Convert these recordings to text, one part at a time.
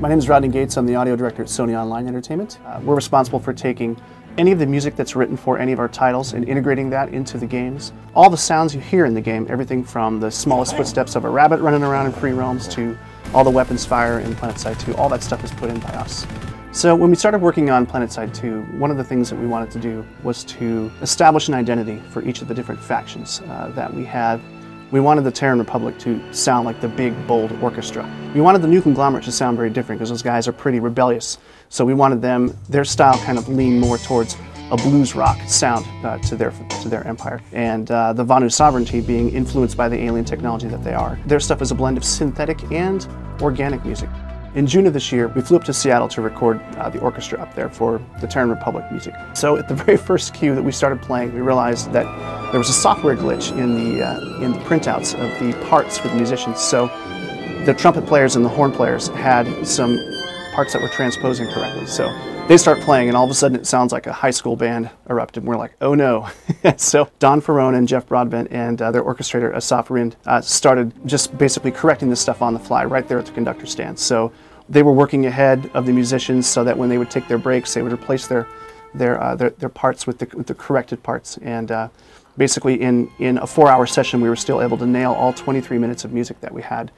My name is Rodney Gates. I'm the audio director at Sony Online Entertainment. We're responsible for taking any of the music that's written for any of our titles and integrating that into the games. All the sounds you hear in the game, everything from the smallest footsteps of a rabbit running around in free roams to all the weapons fire in PlanetSide 2, all that stuff is put in by us. So when we started working on PlanetSide 2, one of the things that we wanted to do was to establish an identity for each of the different factions that we had. We wanted the Terran Republic to sound like the big, bold orchestra. We wanted the New Conglomerate to sound very different because those guys are pretty rebellious. So we wanted their style kind of lean more towards a blues rock sound to their empire. And the Vanu Sovereignty being influenced by the alien technology that they are. Their stuff is a blend of synthetic and organic music. In June of this year, we flew up to Seattle to record the orchestra up there for the Terran Republic music. So at the very first cue that we started playing, we realized that there was a software glitch in the printouts of the parts for the musicians. So the trumpet players and the horn players had some parts that were transposing correctly. So they start playing, and all of a sudden it sounds like a high school band erupted. We're like, oh no. So Don Ferrone and Jeff Broadbent and their orchestrator, Asaf Rind, started just basically correcting this stuff on the fly right there at the conductor stand. So they were working ahead of the musicians so that when they would take their breaks, they would replace their parts with the corrected parts. And basically in a 4-hour session, we were still able to nail all 23 minutes of music that we had.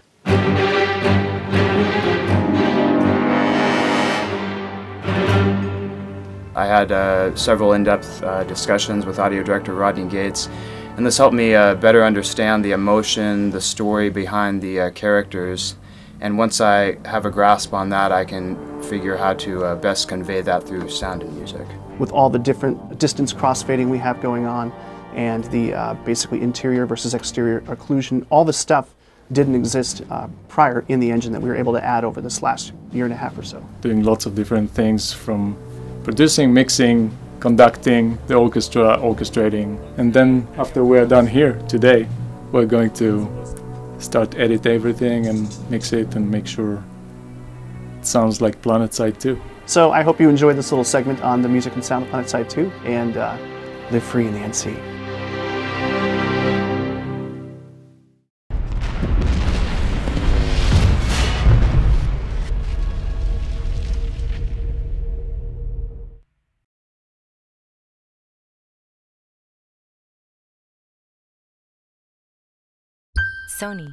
I had several in-depth discussions with audio director Rodney Gates, and this helped me better understand the emotion, the story behind the characters. And once I have a grasp on that, I can figure how to best convey that through sound and music. With all the different distance crossfading we have going on, and the basically interior versus exterior occlusion, all this stuff didn't exist prior in the engine that we were able to add over this last year and a half or so. Doing lots of different things from producing, mixing, conducting, the orchestra, orchestrating. And then after we're done here today, we're going to start edit everything and mix it and make sure it sounds like PlanetSide 2. So I hope you enjoyed this little segment on the music and sound of PlanetSide 2, and live free in the NC. Sony.